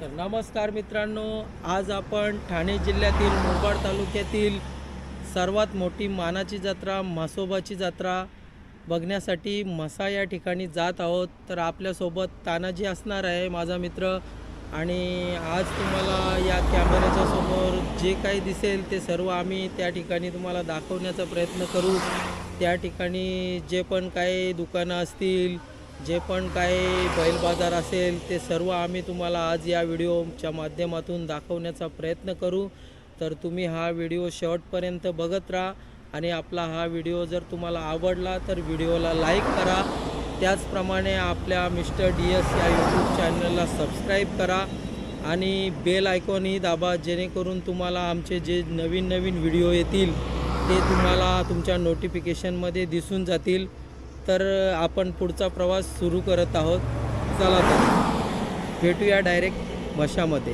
तर नमस्कार मित्रांनो, आज आपण ठाणे जिल्ह्यातील मुरबाड तालुक्यातील सर्वात मोठी मानाची जत्रा म्हसोबाची जत्रा बघण्यासाठी म्हसा या ठिकाणी जात आहोत. तर आपल्यासोबत तानाजी असणार आहे, माझा मित्र. आणि आज तुम्हाला या कॅमेऱ्याच्या समोर जे काही दिसेल ते सर्व आम्ही त्या ठिकाणी तुम्हाला दाखवण्याचा प्रयत्न करू. त्या ठिकाणी जे पण काही दुकानं असतील, जे पण काही बैल बाजार असेल, ते सर्व आम्ही तुम्हाला आज या व्हिडिओच्या माध्यमातून दाखवण्याचा प्रयत्न करू. तर तुम्ही हा व्हिडिओ शेवटपर्यंत बघत राहा. आणि आपला हा व्हिडिओ जर तुम्हाला आवडला तर व्हिडिओला लाईक करा. त्याचप्रमाणे आपल्या मिस्टर DS या यूट्यूब चॅनलला सबस्क्राईब करा आणि बेल आयकॉनही दाबा, जेणेकरून तुम्हाला आमचे जे नवीन नवीन व्हिडिओ येतील ते तुम्हाला तुमच्या नोटिफिकेशनमध्ये दिसून जातील. तर आपण पुढचा प्रवास सुरू करत आहोत. चला तर भेटूया डायरेक्ट म्हशामध्ये.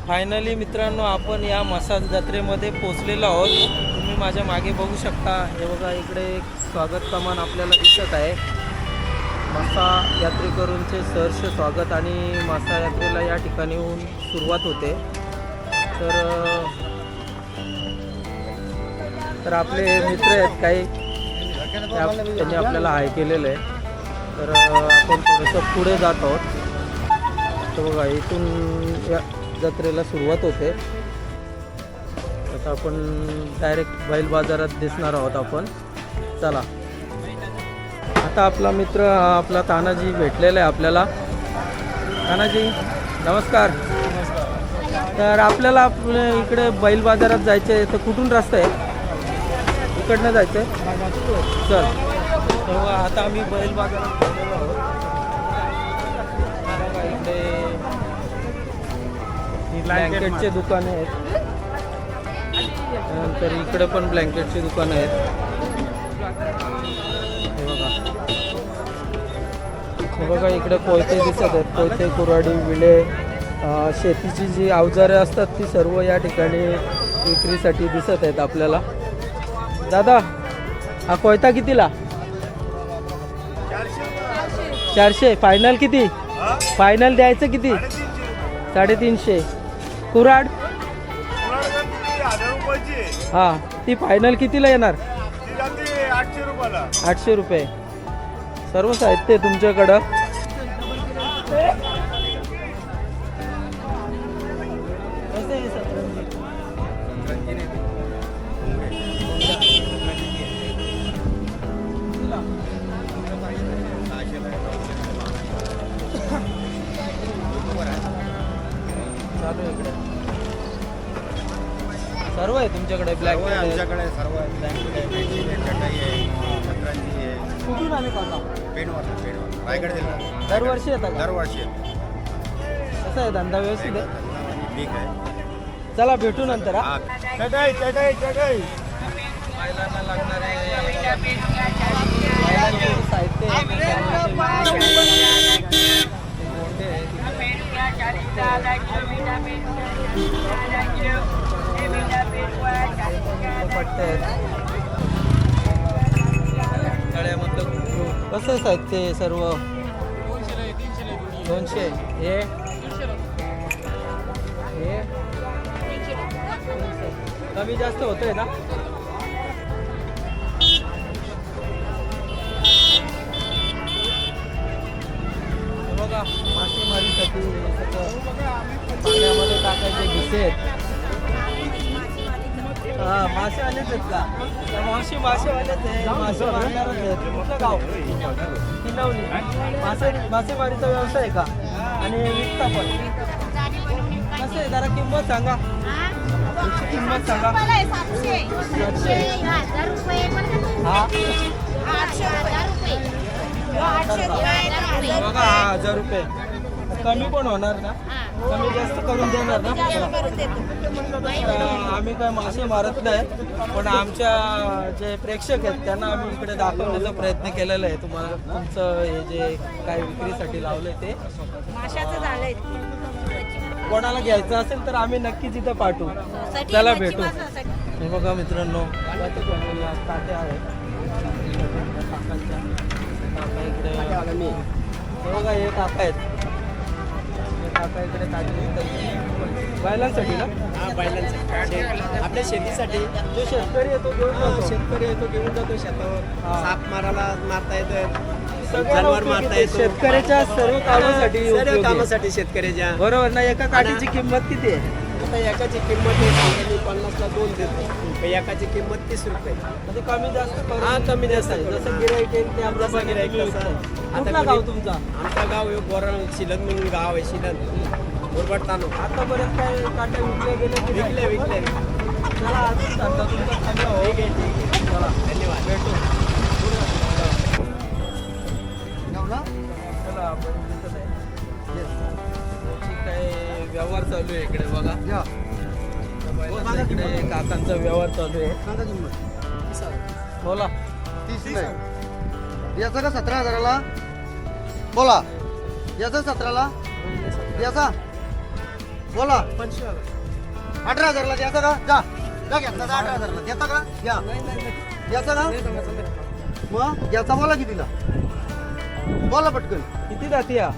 फायनली मित्रांनो, आपण या म्हसा जत्रेमध्ये पोचलेलो आहोत. तुम्ही माझ्या मागे बघू शकता. हे बघा, इकडे एक स्वागत कमान आपल्याला दिसत आहे. म्हसा यात्रेकरूंचे सहर्ष स्वागत आणि म्हसा यात्रेला या ठिकाणी येऊन सुरुवात होते. तर आपले मित्र आहेत काही, त्यांनी आपल्याला हाय केलेलं आहे. तर आपण थोडंसं पुढे जात आहोत. तर बघा, इथून या जत्रेला सुरुवात होते. आता आपण डायरेक्ट बैल बाजारात दिसणार आहोत आपण. चला, आता आपला मित्र आपला तानाजी भेटलेला आहे आपल्याला. तानाजी नमस्कार. तर आपल्याला इकडे बैल बाजारात जायचं आहे, तर कुठून रस्ता आहे? इकडनं जायचं आहे. चल, तेव्हा आता आम्ही बैल बाजारात गेलेलो आहोत. इकडे ब्लँकेटचे दुकाने आहेत. नंतर इकडे पण ब्लँकेटची दुकानं आहेत. हे बघा, इकडे कोयते दिसत आहेत. कोयते, कुऱ्हाडी, विळे, शेतीची जी अवजारे असतात ती सर्व या ठिकाणी विक्रीसाठी दिसत आहेत आपल्याला. दादा, हा कोयता कितीला? 400. फायनल किती? फायनल द्यायचं किती? 350. कुऱ्हाड? हां, ती फायनल कितीला येणार? 800 रुपये. सर्व साहित्य तुमच्याकडं. सर्व आहे तुमच्याकडे. ब्लॅक आहे आमच्याकडे. सर्व आहे. ब्लँकेट आहे, बेडशीट आहे, चटाई आहे, पत्रांची आहे. कुठून आम्ही पाहतो? पेणवर रायगड जिल्हा. दरवर्षी येतात? दरवर्षी येतात. कसं आहे धंदा? व्यवस्थित आहे? ठीक आहे. चला, भेटू नंतर. हा, चटाई चटाई चटाई. महिलांना लागणारे साहित्य तळ्यामधलं कसं साहित्य सर्व? 200. हे कमी जास्त होतंय ना? बघा, मासेमारीसाठी पाण्यामध्ये टाकायचे भिसे आहेत. हां, मासेवालेच आहेत का? मासेवालेच आहे. मासे मारणारच आहेत. कुठलं गाव? किनवली. मासेमारीचा व्यवसाय आहे का? आणि विकता पण? कसं आहे, जरा किंमत सांगा. किंमत सांगा. 700. हां, बघा, 1000 रुपये. कमी पण होणार ना? कमी जास्त करून देणार ना? आम्ही काय मासे मारत नाही, पण आमच्या जे प्रेक्षक आहेत त्यांना आम्ही इकडे दाखवण्याचा प्रयत्न केलेला आहे. तुम्हाला तुमचं हे जे काय विक्रीसाठी लावलंय ते माशाचं झालंय. कोणाला घ्यायचं असेल तर आम्ही नक्कीच इथं पाठवू. त्याला भेटू. हे बघा मित्रांनो, काटे आहेत. मी हे बघा हे काका आहेत. हे काका इकडे ताजी विकतात. बैलांसाठी ना? हा बैलांसाठी आपल्या शेतीसाठी जो शेतकरी येतो घेऊन जातो. शेतकरी येतो घेऊन जातो शेतावर हा. साप मारता येतं सगळ्यांना जनावर उपयोगी मारता ते येतो शेतकऱ्याच्या सर्व कामासाठी सर्व उपयोगी आहे. कामासाठी शेतकऱ्याच्या बरोबर ना. एका काठीची किंमत किती आहे? आता एकाची किंमत आहे समजा मी 50ला 2 देतो तर एकाची किंमत 30 रुपये म्हणजे कमी जास्त करून हा कमी जास्त आहे. करून. जसं गिराईक येईल त्या जसं प्रमाणे गिऱ्हाईक तुम्ही तसं. विकताय. आता कुठला गाव कोणी- तुमचा? आमचा गाव हे बोरण शिलन म्हणून गाव आहे शिलन मुरबाड तालुका आतापर्यंत काय काटे विकले गेले की नाही? विकले चला अजून धंदा तुमचा चांगला हो. ठीक आहे चला धन्यवाद भेटू. चला आपण दिसत आहे. याची काय व्यवहार चालू आहे इकडे बघा. बैलांचा इकडे काकांचा व्यवहार चालू आहे. बोला. 30 नाही याचा का 17,000ला बोला याचा 17ला याचा बोला 18,000ला द्यायचा का जा जा घेतला 18,000ला द्यायचा का या द्यायचा का मग याचा बोला कितीला बोला पटकन किती जाती या?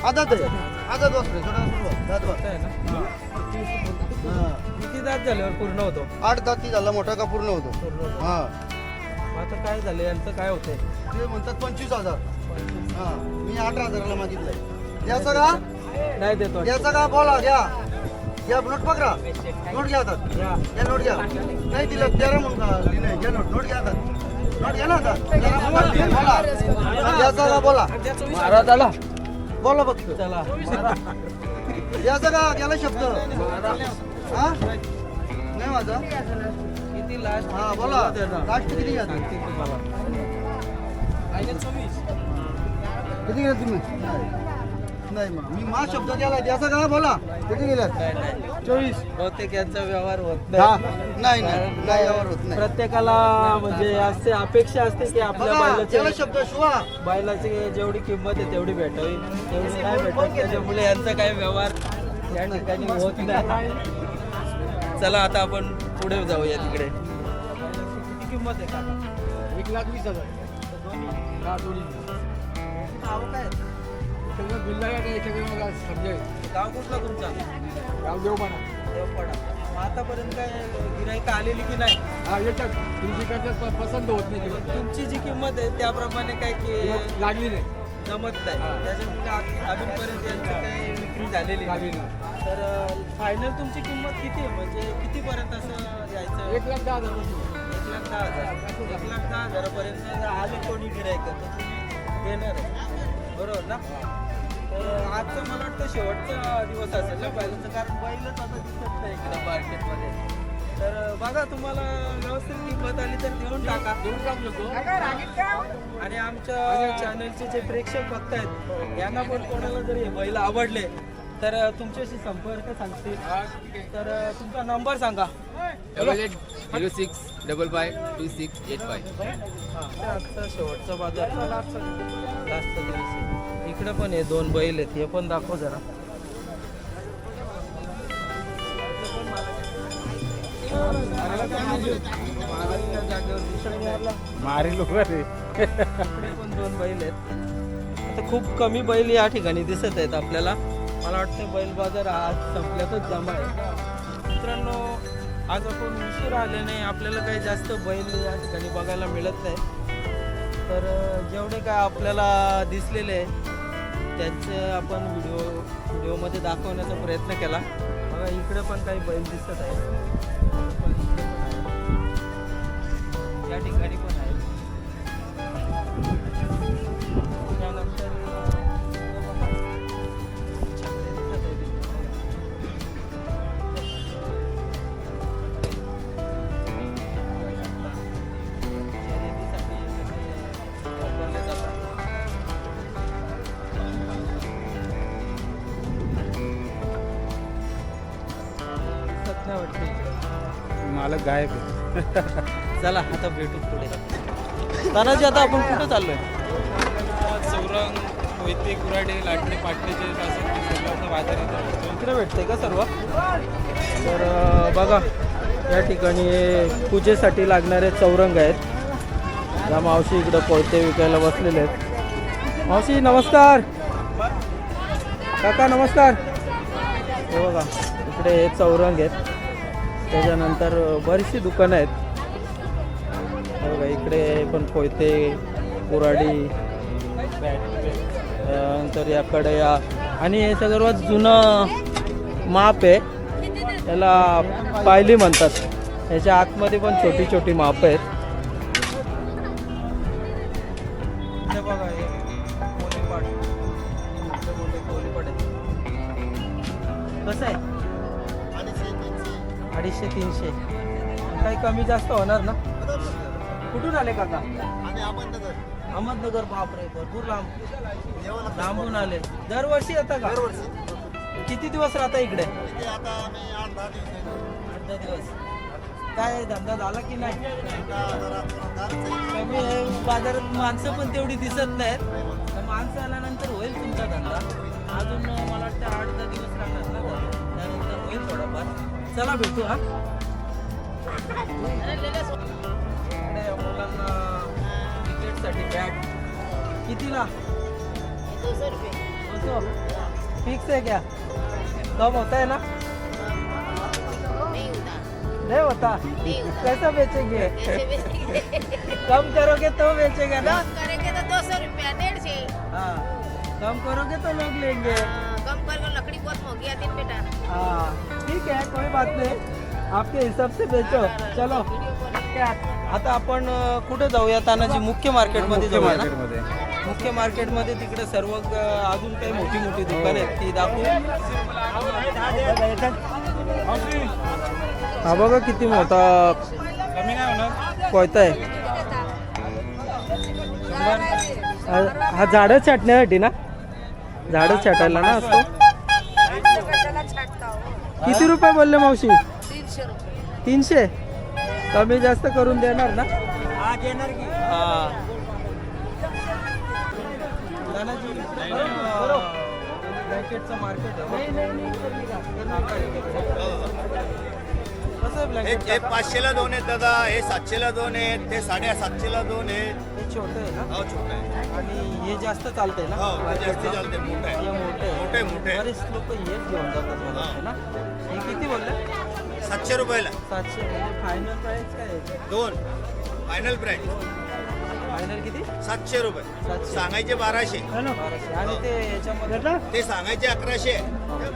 आदत आहे आदत वाजतोय आहे ना? किती दात झाल्यावर पूर्ण होतो? 8 दाती झाला मोठा का पूर्ण होतो पूर्ण होतो. हा मग आता काय झालं यांचं काय होतंय? ते म्हणतात 25,000 हा मी 18,000ला मागितलंय याचा का नाही देतो. याचा का बोला घ्या घ्या नोट पकडा नोट घ्या हातात या. या नोट घ्या नाही दिलं तेरा म्हणून का लिहिलंय घ्या नोट घ्या हातात नोट घ्या ना हातात बोला याचा का बोला महाराज आला. बोला फक्त चला याचा का गेला शब्द हा नाही माझा किती लास्ट? हा बोला लास्ट किती घ्या सांगते तुम्हाला. किती गेला तुम्ही नाही मग मी मा शब्द गेला याचा का बोला किती गेल्यात नाही, नाही. 24 बहुतेक यांचा व्यवहार होत हा नाही. नाही नाही नाही यावर होत नाही प्रत्येकाला म्हणजे असते अपेक्षा असते की आपल्या बघा याला बैलाची शब्द शिवा बैलाची जेवढी किंमत आहे तेवढी भेटावी तेवढी नाही भेटत. त्याच्यामुळे यांचा काही व्यवहार या ठिकाणी होत नाही. चला आता आपण पुढे जाऊया तिकडे. किती किंमत आहे काका? 1,20,000 नाव काय आहे? गाव कुठला तुमचा? देवपाडा. आतापर्यंत काय गिराईक आलेली की नाही? पसंत होत नाही तुमची जी किंमत आहे त्याप्रमाणे काय की लागली नाही जमत नाही. त्याच्यामुळे अजूनपर्यंत यांची काही विक्री झालेली नाही. तर फायनल तुमची किंमत किती आहे? म्हणजे कितीपर्यंत असं यायचं? 1,10,000 1,10,000. 1,10,000 जर आले कोणी गिराईक तर तुम्ही देणार आहे बरोबर ना? तर आजचा मला वाटतं शेवटचा दिवस असेल ना बैलांचा, कारण बैलच आता दिसत नाही इकडे मार्केटमध्ये. तर बघा तुम्हाला व्यवस्थित किंमत आली तर देऊन टाका. आणि आमच्या चॅनलचे जे प्रेक्षक बघतायत यांना पण कोणाला जर हे बैल आवडले तर तुमच्याशी संपर्क सांगतील. तर तुमचा नंबर सांगा. 8806552685. आजचा शेवटचा बाजार लास्टचा दिवस आहे. इकडे पण हे 2 बैल आहेत, हे पण दाखव जरा. इकडे पण 2 बैल आहेत. आता खूप कमी बैल या ठिकाणी दिसत आहेत आपल्याला. मला वाटतं बैल बाजार आज संपल्यातच जमा आहे. मित्रांनो आज आपण उशीर आले नाही, आपल्याला काही जास्त बैल या ठिकाणी बघायला मिळत नाही. तर जेवढे काय आपल्याला दिसलेले आहे त्यांचे आपण व्हिडिओमध्ये दाखवण्याचा प्रयत्न केला. बघा इकडे पण काही बैल दिसत आहे, या ठिकाणी पण आहे. त्यानंतर मालक गायब आहे. चला आता भेटू पुढे. तानाजी आता आपण कुठं चाललोय? चौरंग मोहिते कुराडे लाटणे पाटणेचे बाजार इकडे भेटते का सर्व? तर बघा या ठिकाणी पूजेसाठी लागणारे चौरंग आहेत. त्या मावशी इकडं कोयते विकायला बसलेले आहेत. मावशी नमस्कार. काका नमस्कार. हे बघा इकडे चौरंग आहेत, त्याच्यानंतर बरीचशी दुकानं आहेत. हे बघा इकडे पण कोयते, कुऱ्हाडी, नंतर याकडे या आणि हे सर्वात जुनं माप आहे, याला पायली म्हणतात. याच्या आतमध्ये पण छोटी छोटी माप आहेत. हे बघा हे कोलीपाट, मोठे मोठे कोलीपाट आहेत. कसं आहे? 250-300. काही कमी जास्त होणार ना? कुठून आले काका? अहमदनगर. बापरे, भरपूर लांबून आले. दरवर्षी येता का? किती दिवस राहता इकडे? 8-10 दिवस. काय धंदा झाला की नाही? कमी आहे बाजारात, माणसं पण तेवढी दिसत नाहीत. माणसं आल्यानंतर होईल तुमचा धंदा. अजून मला वाटतं 8-10 दिवस राहणार ना, त्यानंतर होईल थोडाफार. चला भेटू. हा मुलांना क्रिकेटसाठी बॅट कितीला? 200 रुपये. फिक्स है क्या? कम होता है ना? नहीं होता. नहीं होता. नहीं होता. कैसा बेचेंगे? कैसे बेचेंगे? कम करोगे तो बेचेगा ना? कम करेंगे तो 200 रुपया 150. हाँ, कम करोगे तो लोग लेंगे. कम करके लकड़ी बहुत महंगी आती है बेटा. हाँ ठीक है, कोई बात नहीं, आपके हिसाब से बेचो. चलो आता आपण कुठे जाऊया? तानाजी मुख्य मार्केटमध्ये जाऊया ना? मुख्य मार्केटमध्ये तिकडे सर्व अजून काही मोठी मोठी दुकान आहेत ती दाखवू. हा बघा किती मोठा कोयता आहे. हा झाडं छाटण्यासाठी ना? झाडं छाटायला ना असतो. किती रुपये बोलले मावशी? 300 रुपये. 300. कमी जास्त करून देणार ना? हा. ब्लँकेटचं मार्केट आहे. कसं आहे ब्लँकेट? हे 500ला 2 आहेत दादा, हे 700ला 2 आहेत, ते 750ला 2 आहेत. हे छोटं आहे ना? हो छोटं आहे. आणि हे जास्त चालतंय ना? हो ते जास्त चालते, मोठं आहे. हे मोठे मोठे मोठे. बरेच लोक हेच घेऊन जातात मला वाटतं ना? हे किती बोलले? 700 रुपयाला 700. म्हणजे फायनल प्राइस काय आहे? 2. फायनल प्राइस फायनल किती? 700 रुपये. 700. सांगायचे 1200. 1200. आणि ते याच्यामध्ये ते सांगायचे 1100,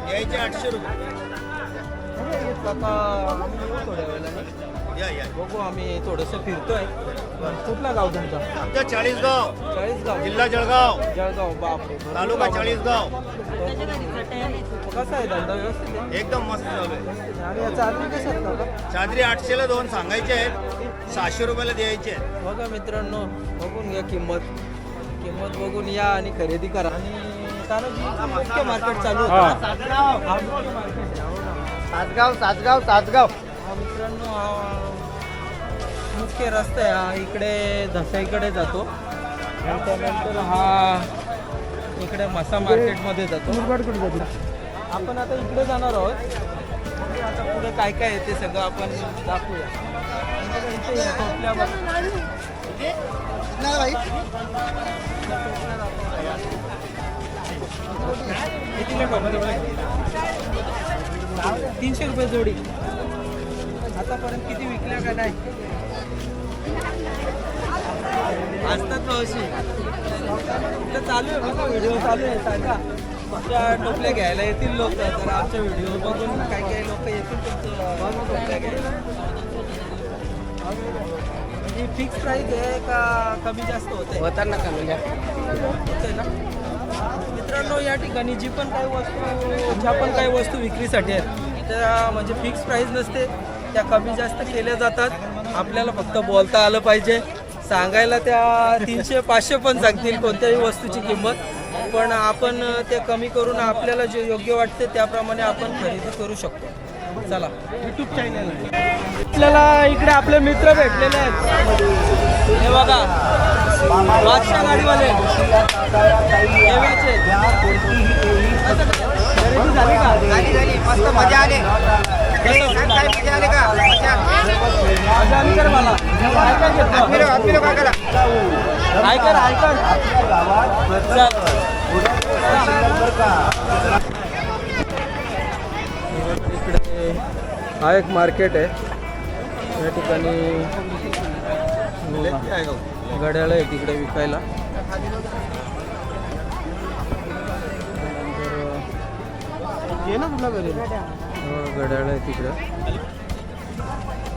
द्यायचे 800 रुपये. काका आम्ही येऊ थोड्या वेळेला ना? या बघू, आम्ही थोडंसं फिरतोय. कुठला गाव तुमचा? आमचा 40गाव, 40गाव. जिल्हा जळगाव, जळगाव. बापरे, भरपूर तालुका गाव. 40गाव. कसा आहे धंदा? व्यवस्थित आहे? एकदम मस्त चालू आहे. आणि याचा आदमी कसं आहे काका? चादरी 800ला 2 सांगायचे आहेत, 600 रुपयाला द्यायचे आहेत. बघा मित्रांनो, बघून घ्या किंमत बघून या आणि खरेदी करा. आणि तानाजी मुख्य मार्केट चालू होतं ना? हा मुख्य मार्केट आहे. हो ना? सातगाव. हा मित्रांनो, हा मुख्य रस्ता आहे. हा इकडे धसाईकडे जातो आणि त्यानंतर हा इकडे मसा मार्केटमध्ये जातो. आपण आता इकडे जाणार आहोत. म्हणजे आता पुढे काय काय आहे ते सगळं आपण दाखवूया. इथे टोपल्यावर कितीला टोपल्या? 300 रुपये जोडी. आतापर्यंत किती विकल्या का नाही? असतात मावशी. इथं चालू आहे बघा, व्हिडिओ चालू आहे. सांगा तुमच्या टोपल्या घ्यायला येतील लोक. तर आमच्या व्हिडिओ बघून काही लोक येतील तुमचं टोपल्या घ्यायला. ही फिक्स प्राईस आहे का कमी जास्त होते? होताना कमी होते ना? मित्रांनो, या ठिकाणी जी पण काही वस्तू विक्रीसाठी आहेत त्या म्हणजे फिक्स प्राईस नसते, त्या कमी जास्त केल्या जातात. आपल्याला फक्त बोलता आलं पाहिजे. सांगायला त्या 300-500 पण सांगतील कोणत्याही वस्तूची किंमत, पण आपण ते कमी करून आपल्याला जे योग्य वाटते त्याप्रमाणे आपण खरेदी करू शकतो. चला यूट्यूब चॅनल. आपल्याला इकडे आपले मित्र भेटलेले आहेत. हे बघा, बादशाह गाडीवाले खरेदी झाली का? मस्त मजा आली. मजा आली तर मला काय काय घेतलं? काय करा ऐकर ऐकर इकडे हा एक मार्केट आहे. या ठिकाणी घड्याळ आहे तिकडे विकायला. घड्याळ आहे तिकडे.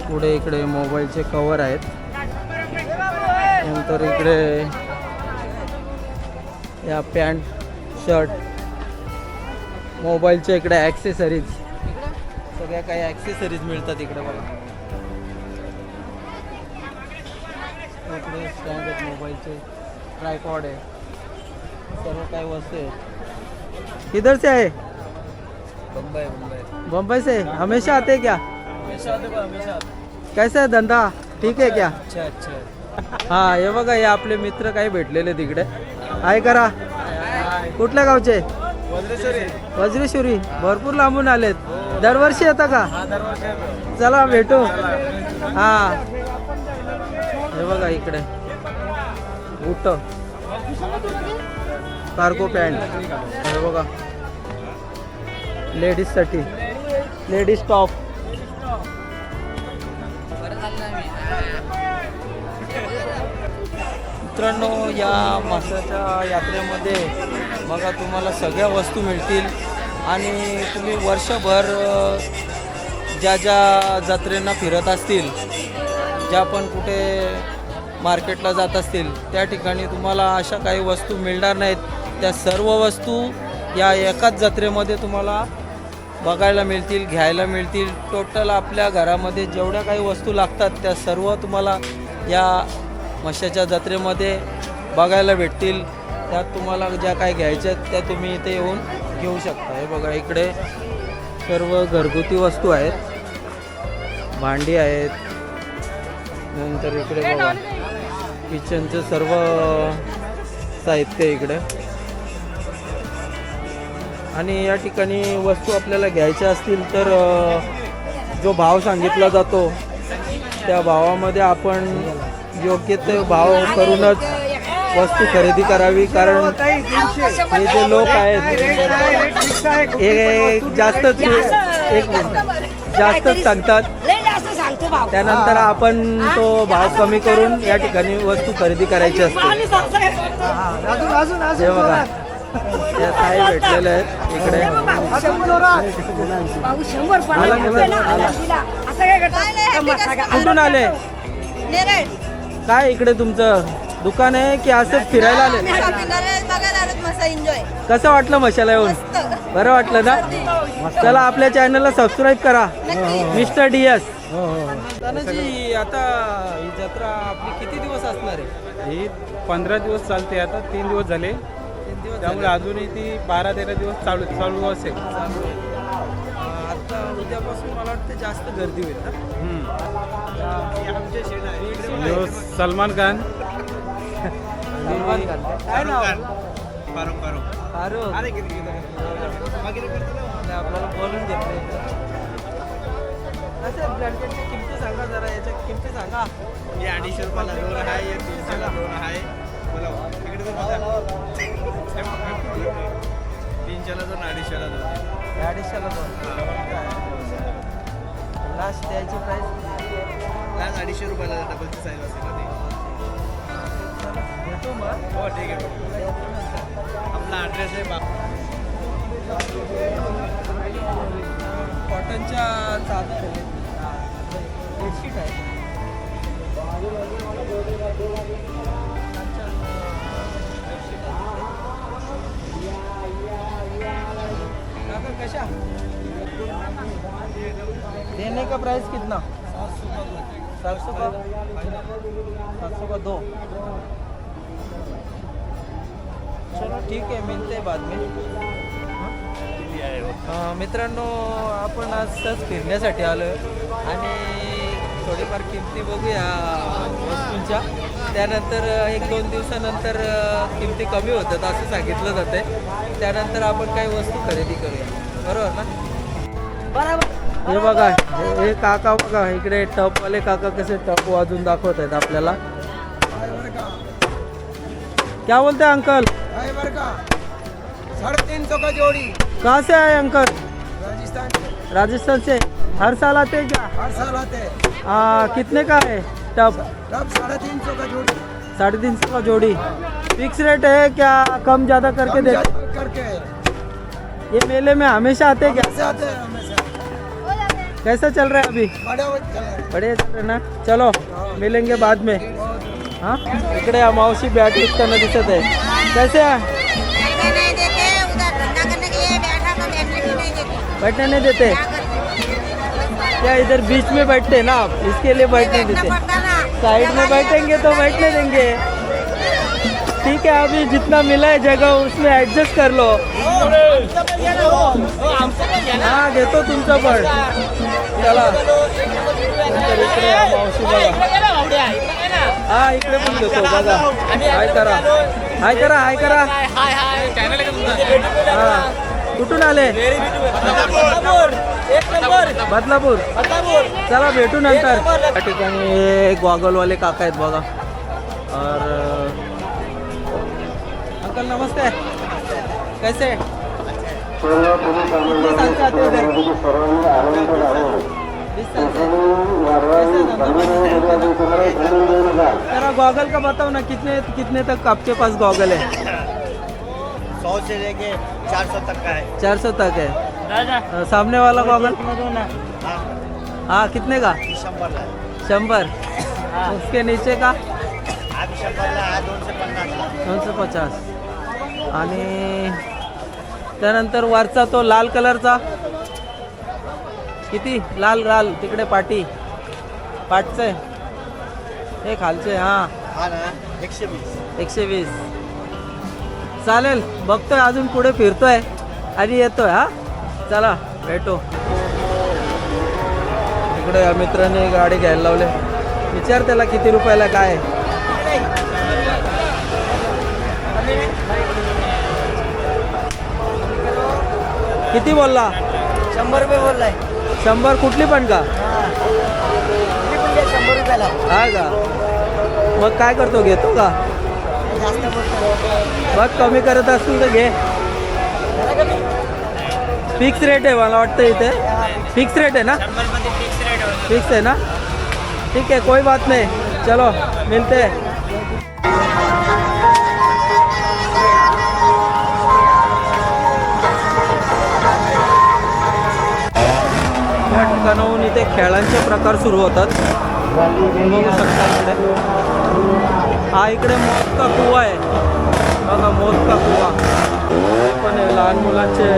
पुढे इकडे मोबाईलचे कवर आहेत. नंतर इकडे या पॅन्ट शर्ट मोबाईलच्या इकडे ॲक्सेसरीज सगळ्या काही ॲक्सेसरीज मिळतात इकडे बघा. इकडे स्टँड आहेत मोबाईलचे, ट्रायपॉड आहे, सर्व काही वस्तू आहेत. किधर से आहे? बम्बई से हमेशा आते क्या? कैसा है धंदा? ठीक है क्या? हा हे बघा हे आपले मित्र काही भेटलेले तिकडे. आहे करा. कुठल्या गावचे? वज्रेश्वरी. भरपूर लांबून आलेत. दरवर्षी येतं का? चला भेटू. हा हे बघा इकडे बूट, कार्गो पॅन्ट. हे बघा लेडीजसाठी लेडीज टॉप. मित्रांनो या मासाच्या यात्रेमध्ये बघा तुम्हाला सगळ्या वस्तू मिळतील आणि तुम्ही वर्षभर ज्या ज्या जत्रेंना फिरत असतील, ज्या पण कुठे मार्केटला जात असतील त्या ठिकाणी तुम्हाला अशा काही वस्तू मिळणार नाहीत. त्या सर्व वस्तू या एकाच जत्रेमध्ये तुम्हाला बघायला मिळतील, घ्यायला मिळतील. टोटल आपल्या घरामध्ये जेवढ्या काही वस्तू लागतात त्या सर्व तुम्हाला या म्हशाच्या जत्रेमध्ये बघायला भेटतील. त्यात तुम्हाला ज्या काही घ्यायच्या आहेत त्या तुम्ही इथे येऊन घेऊ शकता. हे बघा इकडे सर्व घरगुती वस्तू आहेत, भांडी आहेत. नंतर इकडे बघा किचनचं सर्व साहित्य इकडे. आणि या ठिकाणी वस्तू आपल्याला घ्यायच्या असतील तर जो भाव सांगितला जातो त्या भावामध्ये आपण योग्य ते भाव करूनच वस्तू खरेदी करावी. कारण हे जे लोक आहेत हे जास्तच सांगतात. त्यानंतर आपण तो भाव कमी करून या ठिकाणी वस्तू खरेदी करायची असते. हे बघा या ताई भेटलेले आहेत इकडे. कुठून आले? काय इकडे तुमचं दुकान आहे की असंच फिरायला आले? कसं वाटलं मशाला येऊन? बरं वाटलं ना? चला आपल्या चॅनलला सबस्क्राईब करा. Mister DS. तानाजी आता ही जत्रा आपली किती दिवस असणार आहे? ही 15 दिवस चालते. आता 3 दिवस झाले, त्यामुळे अजूनही ती 12-13 दिवस चालू असेल. आता उद्यापासून मला वाटतं जास्त गर्दी होईल ना. यो सलमान खान. काय नाव? फारुख. आपल्याला बोलून घेतले. कसं ब्लँकेटच्या किमती सांगा जरा, याच्या किमती सांगा. हे 250 रुपयाला दोन आहे, हे 300ला दोन आहे. बोला तिकडे तर बघा. 300ला दोन, 250ला दोन. 250ला दोन. लास्ट द्यायची प्राईस आज 250 रुपयाला डबलची साईज असते ना ती. भेटू मग. हो ठीक आहे. आपला ॲड्रेस आहे कॉटनच्या चादर आहे, बेडशीट आहे. काका कशा देने का प्राइस कितना? 700 का 700 का 2. चलो ठीक है, मिलते हैं बाद में. मित्रांनो आपण आज सहज फिरण्यासाठी आलो आणि थोडीफार किमती बघूया वस्तूंच्या. त्यानंतर 1-2 दिवसानंतर किमती कमी होतात असं सांगितलं जातं आहे. त्यानंतर आपण काही वस्तू खरेदी करूया, बरोबर ना? बरोबर. हे बघा हे काका बघा इकडे टपवाले काका कसे टप वाजून दाखवत आहेत आपल्याला. क्या बोलते हैं अंकल? ड्राइवर का 350 का जोड़ी, कहाँ से आए अंकल? राजस्थान से। राजस्थान से। हर साल आते हैं क्या? हर साल आते हैं। कितने का है टब? तब 350 का जोड़ी 350 का जोड़ी। फिक्स रेट है क्या? कम ज़्यादा करके हम दे? ज्यादा करके ये मेले में हमेशा आते हैं क्या? हमेशा आते हैं हमेशा। कैसा चल रहा है अभी? बड़े हो चल रहे हैं। बढ़िया चल रहा है ना? चलो मिलेंगे बाद में. हाँ इकडे मावशी बॅट विकताना दिसत आहे. कैसे आहे? बैठने नहीं देते, उधर धंधा करने के लिए बैठा तो बैठने भी नहीं देते। बैठने नहीं देते? क्या करते? क्या इधर बीच में बैठते हैं ना आप, इसके लिए बैठने बैठना देते? पड़ता ना। साइड में बैठेंगे तो बैठने देंगे. ठीक है अभी जितना मिला है जगह उसमें एडजस्ट कर लो. हाँ घेतो तुमचं पण. चला नंतर इकडे या मावशी बघा. हा इकडे पण घेतो बघा. हाय करा हाय करा हाय करा. हा कुठून आले? बदलापूर. चला भेटू नंतर. या ठिकाणी गॉगलवाले काका आहेत बघा. और अंकल नमस्ते. कैसे? कितने साल से आते हो इधर? 20 साल से. जरा गॉगल का बताओ ना, कितने कितने तक आपके पास गॉगल है? 100 से लेके 400 तक का है. 400 तक है. सामने वाला गॉगल हाँ कितने का? 100. उसके नीचे का? 250. आणि त्यानंतर वरचा तो लाल कलरचा किती? लाल लाल तिकडे पाटचं आहे हे खालचे. हां 120. चालेल बघतोय अजून पुढे फिरतोय आणि येतोय. हा चला भेटू. इकडे या मित्राने गाडी घ्यायला लावले. विचार त्याला किती रुपयाला काय आहे. किती बोलला? 100 रुपये बोल रहा है. 100 कुठली पण का? 100 रुपयाला. हा का? मग काय करतो, घेतो का? जास्त बोलतो. बघ कमी करत असतील तर घे. फिक्स रेट आहे मला वाटतं इथे. फिक्स रेट आहे ना? फिक्स है ना? ठीक है कोई बात नहीं. चलो मिलते हैं. या ठिकाणाहून इथे खेळांचे प्रकार सुरू होतात. बघू शकता इकडे. हा इकडे मौत का कुवा आहे बघा. मौत का कुवा पण आहे. लहान मुलांचे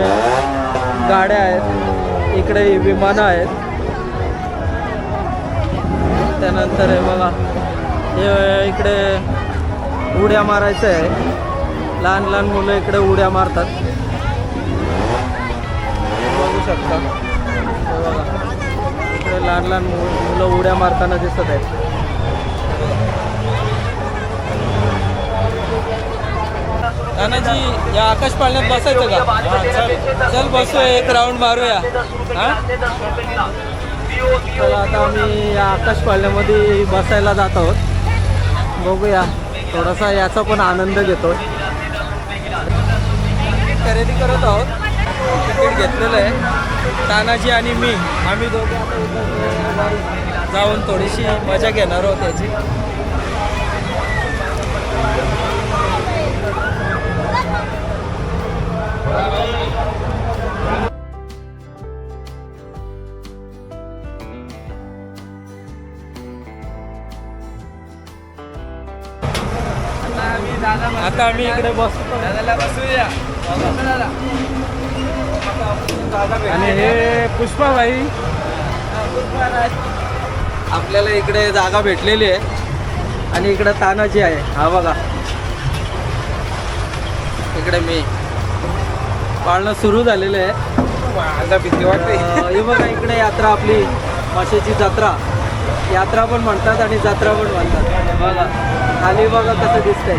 गाड्या आहेत. इकडे विमानं आहेत. त्यानंतर आहे बघा हे इकडे उड्या मारायचं आहे. लहान लहान मुलं इकडे उड्या मारतात. बघू शकता हे बघा इकडे लहान लहान मुलं उड्या मारताना दिसत आहेत. नानाजी या आकाश पाळण्यात बसायचं का? चल बसू एक राऊंड मारूया. हां चला आता आम्ही या आकाश पाळण्यामध्ये बसायला जात आहोत. बघूया थोडासा याचा पण आनंद घेतो. खरेदी करत आहोत. तिकीट घेतलेलं आहे तानाजी आणि मी. आम्ही दोघे आता इथं जाऊन थोडीशी मजा घेणार आहोत याची. आता आम्ही इकडे बसतो. आणि हे पुष्पाबाई आपल्याला इकडे जागा भेटलेली आहे. आणि इकडे तानाजी आहे. हा बघा इकडे मी. पाळणं सुरू झालेलं आहे. आता भीती वाटते. हे बघा इकडे यात्रा आपली माशाची जत्रा. यात्रा पण म्हणतात आणि जत्रा पण म्हणतात. बघा खाली बघा कसं दिसतंय.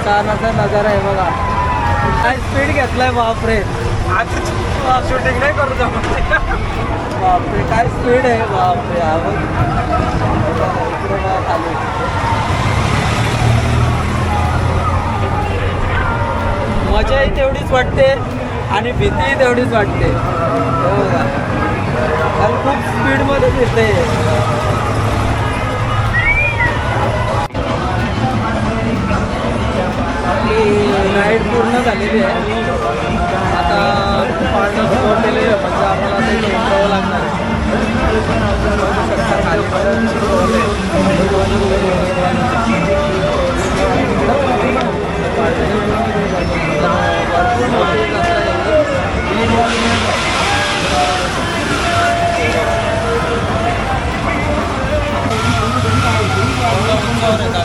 छान असा नजारा आहे बघा. काय स्पीड घेतलाय बापरे. शूटिंग नाही करू बापरे काय स्पीड आहे बापरे आवाज इकडे बघा खाली. मजाही तेवढीच वाटते आणि भीतीही तेवढीच वाटते. हे बघा कारण खूप स्पीडमध्ये फिरते. आपली राईड पूर्ण झालेली आहे. आता पाणी सोडलेले आहे म्हणजे आम्हाला आता इथे उतरावं लागणार आहे. खाली पर्यंत शिकवलं भरपूर मोठी जत्रा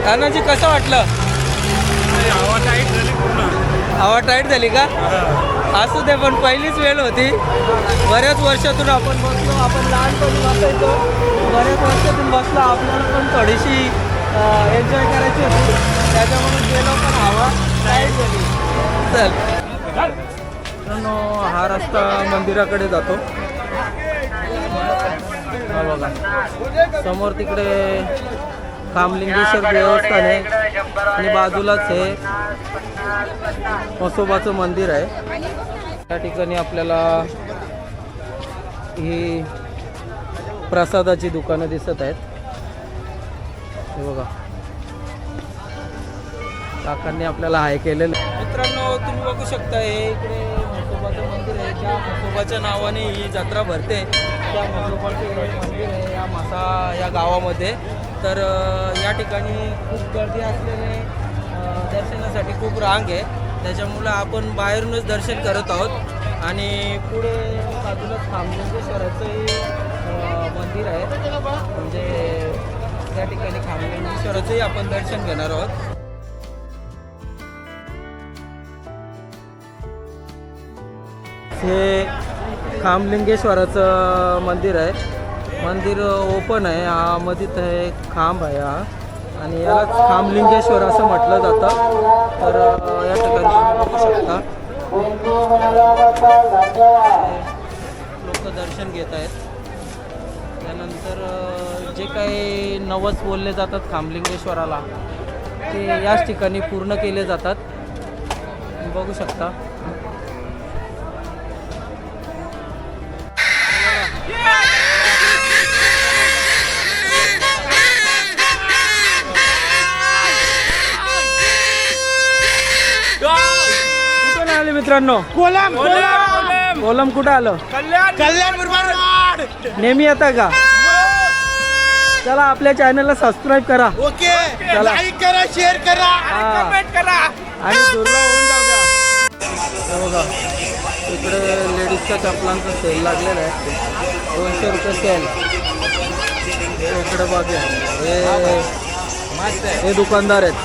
तानाजी कसं वाटलं? हवा टाईट झाली का? असू दे पण पहिलीच वेळ होती. बऱ्याच वर्षातून आपण बसलो. आपण लहानपणी बसायचो. बऱ्याच वर्षातून बसलो. आपल्याला पण थोडीशी एन्जॉय करायची होती त्याच्यामुळे गेलो पण हवा टाईट झाली. चल मित्रांनो हा रस्ता मंदिराकडे जातो. हा बघा समोर तिकडे कामलिंगेश्वर देवस्थान आहे आणि बाजूलाच हे म्हसोबाचं मंदिर आहे. त्या ठिकाणी आपल्याला ही प्रसादाची दुकानं दिसत आहेत. हे बघा काकांनी आपल्याला हाय केलेलं. मित्रांनो तुम्ही बघू शकता हे इकडे म्हसोबाचं मंदिर आहे. ज्या म्हसोबाच्या नावाने ही जत्रा भरते त्या म्हसोबाचे मंदिर आहे या गावामध्ये. तर या ठिकाणी खूप गर्दी असल्याने दर्शनासाठी खूप रांग आहे. त्याच्यामुळं आपण बाहेरूनच दर्शन करत आहोत आणि पुढे बाजूलाच खामलिंगेश्वराचंही मंदिर आहे. म्हणजे त्या ठिकाणी खामलिंगेश्वराचंही आपण दर्शन घेणार आहोत. हे खामलिंगेश्वराचं मंदिर आहे. मंदिर ओपन आहे. हा मधीत हे खांब आहे हा आणि यालाच खामलिंगेश्वर असं म्हटलं जातं. तर या ठिकाणी तुम्ही बघू शकता लोक दर्शन घेत आहेत. त्यानंतर जे काही नवस बोलले जातात खामलिंगेश्वराला ते याच ठिकाणी पूर्ण केले जातात. तुम्ही बघू शकता. मित्रांनो कोलम कुठं आलं? नेहमी येता का? चला आपल्या चॅनलला सबस्क्राईब करा. ओके चला. लाईक करा, शेअर करा, कमेंट करा आणि दुर्लभ होऊन जाऊ द्या. हे बघा इकडे लेडीजच्या चपलांचा सेल लागलेला आहे. 200 रुपये सेल. इकडे बघा हे दुकानदार आहेत.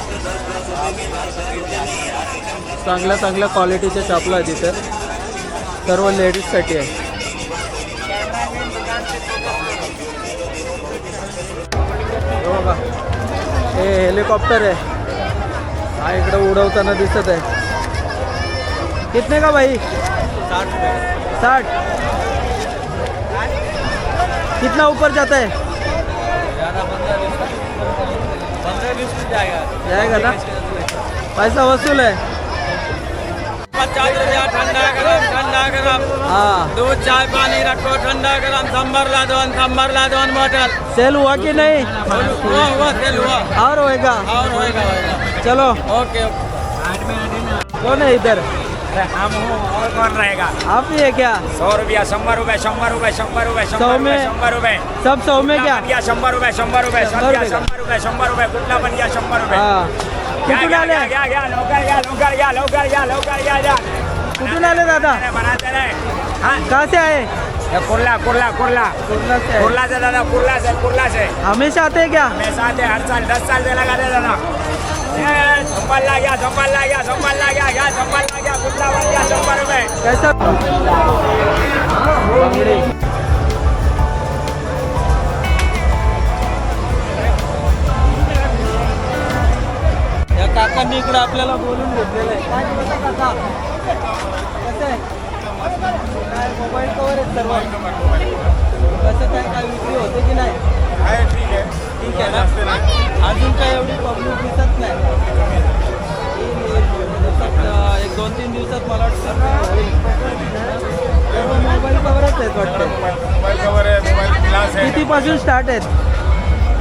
चांगल्या चांगल्या क्वालिटीच्या चपला आहेत इथे. सर्व लेडीजसाठी आहे. बघा हे हेलिकॉप्टर आहे. हा इकडे उडवताना दिसत आहे. कितने का भाई? 60. कितना ऊपर जाता है? 15-20 जाएगा ना? पैसा वसूल है. 50 रुपया ठंडा गरम हाँ दूध चाय पानी रखो ठंडा गरम संबर ला दोन बोतल. सेल हुआ कि नहीं? हुआ सेल हुआ और होएगा. और होएगा चलो ओके. कौन है इधर? हम हूँ और कौन रहेगा? आप ही है क्या? 100 रुपया 100 रुपये 100 रुपये 100 रुपये 100 में 100 रुपये सब 100 में क्या? 100 रुपये 100 रुपये 100 रुपये 100 रुपये 100 रुपये कुठला पण घ्या 100 रुपये. हाँ कुठून आले? लवकर कुठून आले दादा? बनाते रहे. हाँ कहाँ से आए? कुर्ला कुर्ला से. कुर्ला से दादा कुर्ला से हमेशा आते हैं क्या? हमेशा आते हर साल 10 साल से लगा दे दादा. कैसा बांगडे या काकांनी इकडे आपल्याला बोलून घेतलेलं आहे. काय बोलता काका? कसं आहे? काय मोबाईल कवर आहेत सर्व? कसं काय विक्री होते की नाही? ठीक आहे ना? अजून काय एवढी पब्लिक दिसत नाही. एक 2-3 दिवसात मला वाटतं सर्व मोबाईल कवरच आहेत वाटतं. कितीपासून स्टार्ट आहेत?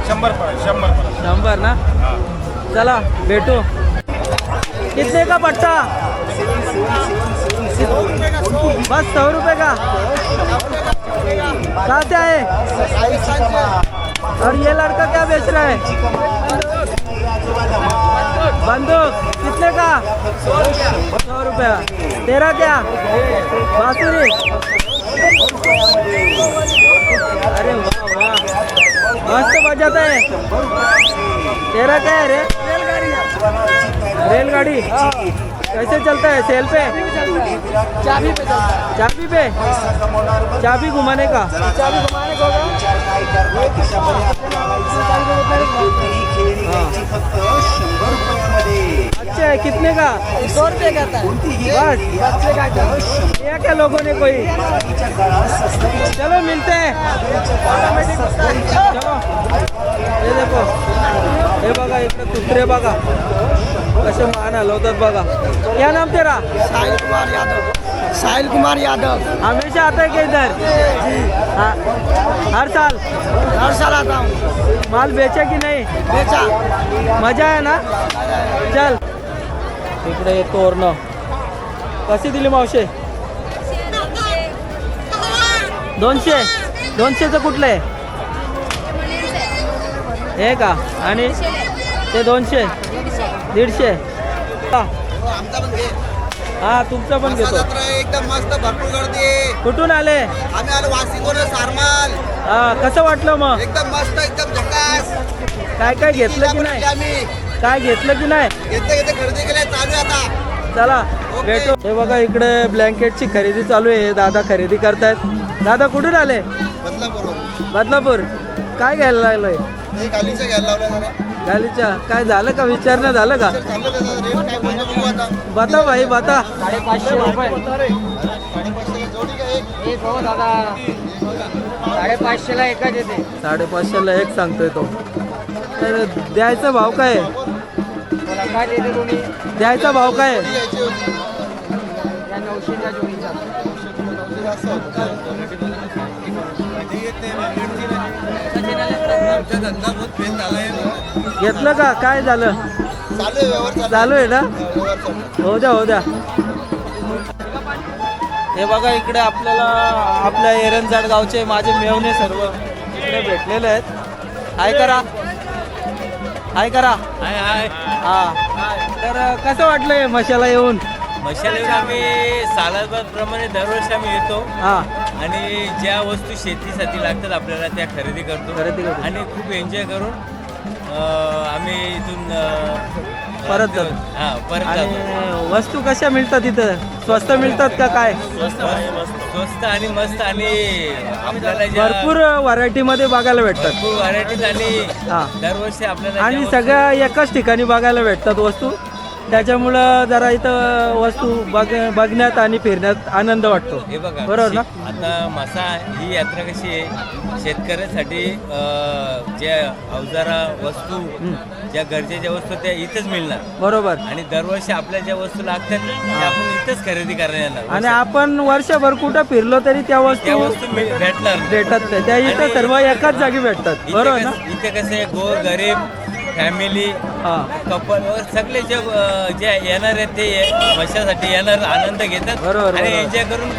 100 ना? चला भेटू. कितने का पट्टा? बस 100 रुपये का? कहाँ से आए? और ये लड़का क्या बेच रहा है? बंदूक कितने का? 100 रुपया. तेरा क्या? बांसुरी. अरे वाह वाह, मस्त बजाता है. तेरा क्या है रे? रेलगाड़ी. कैसे चलता है? सेल पे? चाबी पे चलता है. चाबी पे? चाबी घुमाने का? चाबी घुमाने का अच्छा है. कितने का? 100 रुपये का था. बस ये क्या लोगों ने कोई. चलो मिलते हैं. चलो हे देखो, हे बघा इकडे कुत्रे बघा कसे मान हलवतात बघा. क्या नाम तेरा? साहिल कुमार यादव. साहिल कुमार यादव. हमेशा आता है क्या इधर? हाँ, हर साल आता हूँ. माल बेचा की नहीं? बेचा. मजा आहे ना? चल इकडे तोरणं कशी दिली मावशे? 200. 200चं कुठलं आहे? हे का? आणि ते 200. 150. हा तुमचं पण घेतो. एकदम मस्त भरपूर गर्दी. कुठून आले? आम्ही आलो वासिंगोला सारमाल. हा कसं वाटलं मग? एकदम मस्त, एकदम झकास. काय घेतलं की नाही? आम्ही काय घेतलं की नाही? घेतले खरेदी केले, चालू आहे आता. चला भेटू. हे बघा इकडे ब्लँकेटची खरेदी चालू आहे. दादा खरेदी करतायत. दादा कुठून आले? बदलापूर. काय घ्यायला लागलंय? गालीचं घ्यायला लावलं जरा. गालीच्या काय झालं का? विचारणं झालं का? चाललं त्याचा रेट काय बोलतो बघू आता. बता भाई बता. 550 रुपये. 550 जोडी का एक? एक हो दादा. 550 ला एकच येते. 550ला एक सांगतोय तो. तर द्यायचा भाव काय आहे? काय देते कोणी? द्यायचा भाव काय आहे? घ्यायची होती. या 900च्या जोडीचा. आमचा धंदा बहुत फेल झालाय. घेतलं का? काय झालं? चालू आहे, व्यवहार चालू आहे ना? व्यवहार चालू. हो द्या. हे बघा इकडे आपल्याला आपल्या एरंजाड गावचे माझे मेवणे सर्व इकडे भेटलेले आहेत. हाय करा. हा तर कसं वाटलंय मशाला येऊन? मशाला आम्ही सालाबादप्रमाणे दरवर्षी आम्ही येतो हा आणि ज्या वस्तू शेतीसाठी लागतात आपल्याला त्या खरेदी करतो आणि खूप एन्जॉय करून आम्ही इथून परत जातो. परत आणि जातो. वस्तू कशा मिळतात इथं? स्वस्त मिळतात का काय? स्वस्त आणि मस्त आणि आपल्याला ज्या भरपूर व्हरायटी मध्ये बघायला भेटतात. भरपूर व्हरायटीज आणि हा दरवर्षी आपल्याला आणि ज्या वस्तू- सगळ्या एकाच ठिकाणी बघायला भेटतात वस्तू. त्याच्यामुळं जरा इथं वस्तू बघण्यात आणि फिरण्यात आनंद वाटतो. हे बघा बरोबर ना? आता मासा ही यात्रा कशी आहे शेतकऱ्यासाठी ज्या अवजारा वस्तू ज्या गरजेच्या वस्तू त्या इथेच मिळणार बरोबर. आणि दरवर्षी आपल्या ज्या वस्तू लागतात त्या आपण इथेच खरेदी करायला येणार आणि आपण वर्षभर कुठं फिरलो तरी त्या त्या वस्तू वस्तू भेटणार भेटतात. त्या इथं आणि- सर्व एकाच जागी भेटतात. बरोबर ना? इथे कसे गोर गरीब फॅमिली हा कपल सगळे जे येणार आहेत ते वर्षासाठी येणार आनंद घेतात बरोबर, आणि बरोबर. एन्जॉय करून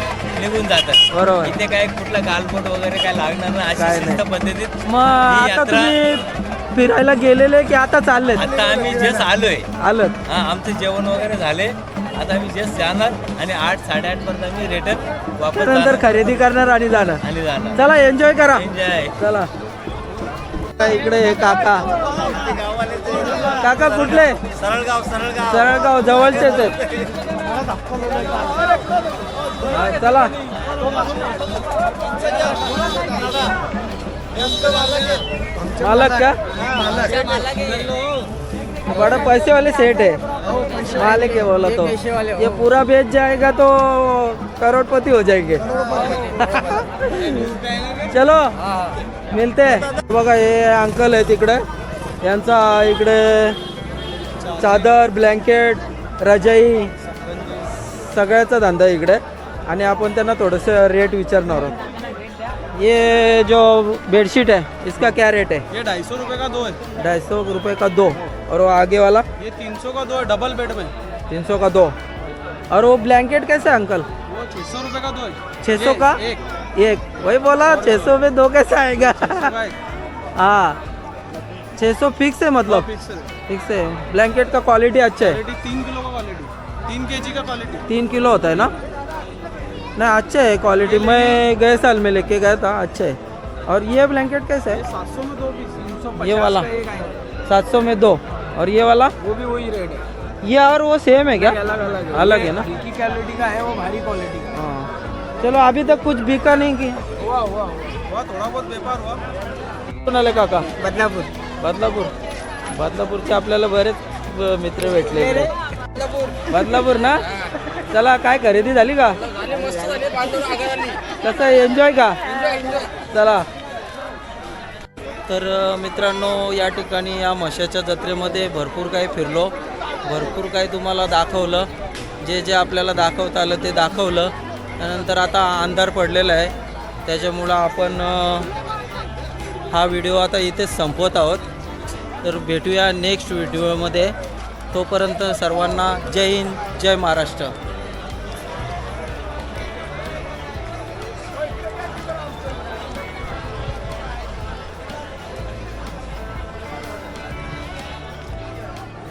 निघून जातात. बरोबर. इथे काय कुठला गालबोट वगैरे काय लागणार नाही काय अशी शिस्त नाही. पद्धतीत मग ही आता यात्रा तुम्ही फिरायला गेलेले की आता चाललेत? आता आम्ही जस्ट आलोय आलं. आमचं जेवण वगैरे झाले आता आम्ही जस्ट जाणार आणि 8-8:30 पर्यंत आम्ही रिटर्न वापस त्यानंतर जाणार खरेदी करणार आणि जाणार. आणि जाणार चला एन्जॉय करा. एन्जॉय चला इकडे हे काका काका कुठले? सरळगाव जवळचेच आहेत. हा, चला मालक का? बड़ा पैसे वाले सेठ है, मालिक है बोला तो। ये पूरा बेच जाएगा तो करोड़पति हो जाएंगे। चलो मिलते हैं। बघा हे अंकल आहे तिकडे, यांचा इकडे चादर, ब्लँकेट, रजाई सगळ्याचा धंदा आहे इकडे आणि आपण त्यांना थोडंसं रेट विचारणार आहोत। ये जो बेडशीट है इसका क्या रेट है? ये 250 रुपये का 2 है। 250 रुपये का 2। और वो आगे वाला ये 300 का 2 है डबल बेड में। 300 का 2। और वो ब्लैंकेट कैसे है अंकल? वो 600 रुपये का 2 है। 600 का एक। वही बोला 600 में 2 कैसे आएगा? हाँ 600 फिक्स है, मतलब फिक्स है। ब्लैंकेट का क्वालिटी अच्छा है। 3 किलो का क्वालिटी, 3 kg का क्वालिटी। 3 किलो होता है ना? नहीं अच्छा है क्वालिटी, मैं गए साल में लेके गया था, अच्छा है। और ये ब्लैंकेट कैसा है? 700 में 2 पीस, 350 ये वाला का एक आएगा। 700 में 2। और ये वाला? वो भी वही रेट है। ये और वो सेम है क्या? अलग अलग अलग है ना? हल्की क्वालिटी का है, वो भारी क्वालिटी का हाँ चलो, अभी तक कुछ बिका नहीं की हुआ थोड़ा बहुत व्यापार हुआ। कुठून आले काका? बदलापूर बदलापूरचे आपल्याला बरेच मित्र भेटले इकडे. बदलापूर ना? चला काय खरेदी झाली का? कसं एन्जॉय का? चला. तर मित्रांनो या ठिकाणी या म्हशाच्या जत्रेमध्ये भरपूर काही फिरलो, भरपूर काही तुम्हाला दाखवलं, जे जे आपल्याला दाखवता आलं ते दाखवलं. त्यानंतर आता अंधार पडलेला आहे, त्याच्यामुळं आपण हा व्हिडिओ आता इथेच संपवत आहोत. तर भेटूया नेक्स्ट व्हिडिओमध्ये. तोपर्यंत सर्वांना जय हिंद, जय महाराष्ट्र.